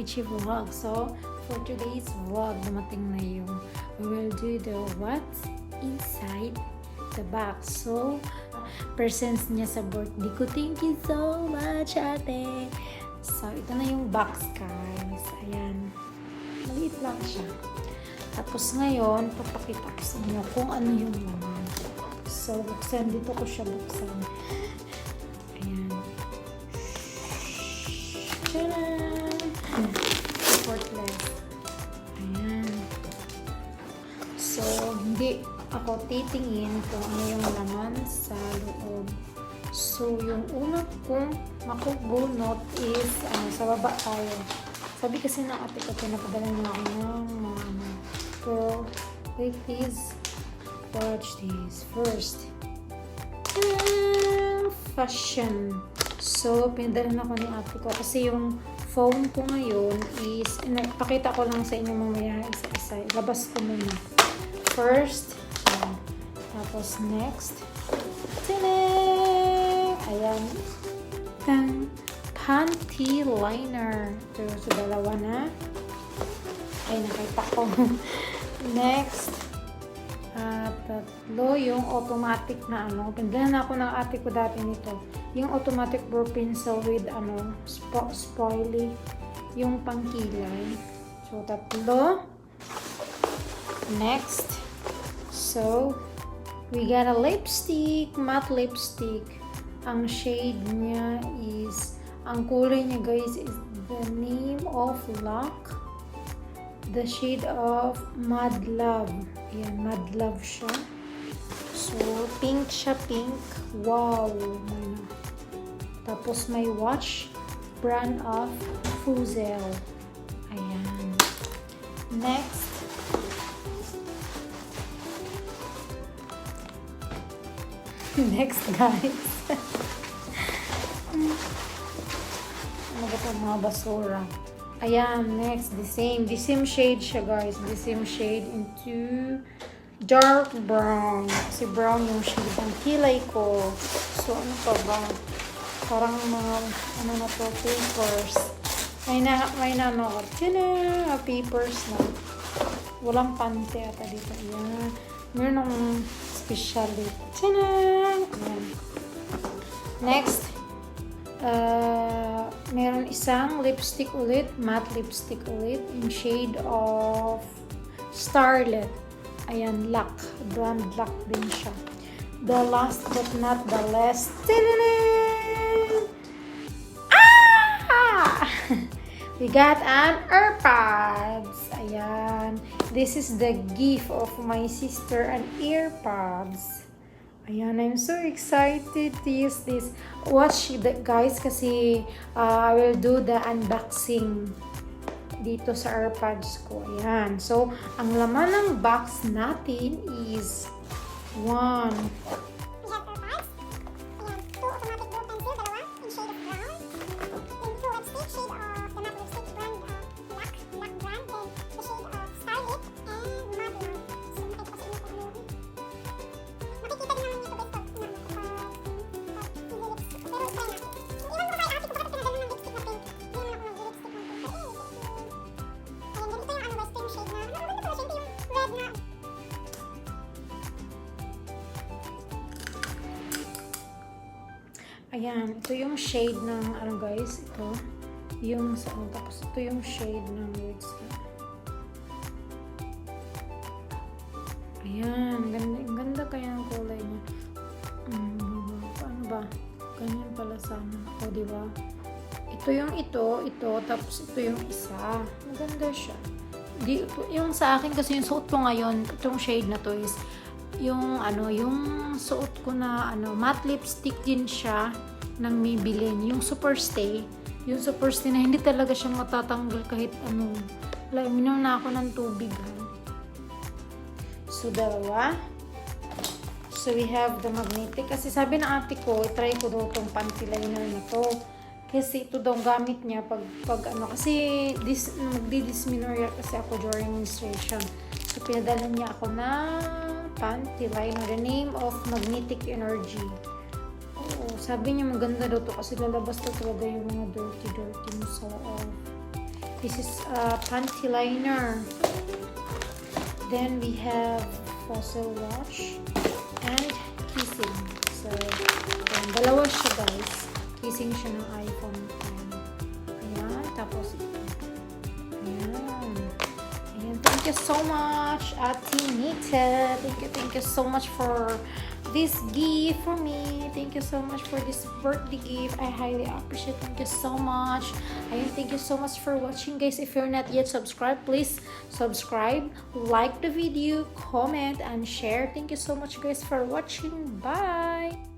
Richie vlog. So, for today's vlog, dumating na yung we will do the what's inside the box. So, presents niya sa birthday ko. Thank you so much, ate. So, ito na yung box, guys. Ayan. Maliit lang siya. Tapos ngayon, papakita ko sa inyo kung ano yung laman. So, buksan. Dito ko siya buksan. Ayan. Tadaan! Supportless. Ayan. So, hindi ako titingin kung ano yung laman sa loob. So, yung una kong makubunot is, sa baba tayo. Sabi kasi ng ate ko, pinapadala niya ako ng mga pero, wait, please. Watch this. First, fashion. So, pinadala ako ni ate ko. Kasi yung phone ko ngayon is, pakita ko lang sa inyo mamaya isa-isa. Ilabas ko muna. First, tapos next. Ayan. Panty liner. So, dalawa na. Ay, nakita ko. Next. Tatlo, yung automatic na Pinadala na ako ng ate ko dati nito. Yung automatic brow pencil with spoily. Yung pangkilay. So, tatlo. Next. So, we got a lipstick. Matte lipstick. Ang shade niya is, ang kulay niya guys is the name of Lock. The shade of Mad Love. Ayan, Mad Love siya. So, pink siya, pink. Wow! Tapos may watch. Brand of Fuzel. Ayan. Next. Next, guys. Ano ba ito? Mga basura. Ayan, next, the same shade siya, guys. The same shade into dark brown. Kasi brown yung shade ng kilay ko. So, ano pa ba? Parang mga, na to, papers. May na papers na. Walang pante ata dito. Ayan. Meron ng special dito. Ayan. Next, meron isang lipstick ulit, matte lipstick ulit, in shade of Starlet. Ayan, Luck. Brand Luck din siya. The last but not the least. We got an AirPods. Ayan. This is the gift of my sister, an AirPods. Ayan, I'm so excited to use this. Watch that, guys, kasi I will do the unboxing dito sa AirPods ko. Ayan. So, ang laman ng box natin is 1. We have AirPods. Ayan, 2 automatic brow pencil, dalawa, in shade of brown. Then 2 lipstick, shade of the matte lipstick brand Luck brand. Then the shade of Starlit and Mad Love. So, makita ko sa inyo kung ano yun. Makikita din naman dito guys pag easy lipstick. Pero try natin. Iwan ko kay ate ko bakit pinadala ng lipstick na pink. Hindi naman ako mag-lipstick ng pink. Ayan, ganito yung guys, ito yung shade na. Maganda pala siya, ito yung red na. Ayan, ito yung shade ng, guys, ito. Yung tapos ito yung shade ng words na. Ayan, ganda kaya ang kulay niya. Diba? Paano ba? Ganyan pala sana. O, diba? Ito yung ito, tapos ito yung isa. Maganda siya. Yung sa akin kasi yung suot ko ngayon, itong shade na to is yung suot ko na matte lipstick din siya ng Maybelline, yung Superstay na hindi talaga siya matatanggal kahit minom na ako ng tubig. So, dalawa. So, we have the magnetic. Kasi sabi ng ate ko, try ko daw tong panty liner na to. Kasi ito daw gamit niya kasi magdi-dysmenorrhea kasi ako during menstruation. So, pinadala niya ako na panty liner, the name of Magnetic Energy. Oo, sabi niya maganda daw to kasi lalabas daw talaga yung mga dirty mo sa loob. This is a panty liner. Then we have fossil wash and kissing. So, ayan, dalawa siya guys. Kissing siya ng iPhone 10. Ayan, tapos ito. Ayan. Ayan, thank you so much, Ate Nita. Thank you so much for this gift for me. Thank you so much for this birthday gift. I highly appreciate. Thank you so much. Ayan, thank you so much for watching guys. If you're not yet subscribed, please subscribe, like the video, comment, and share. Thank you so much guys for watching. Bye!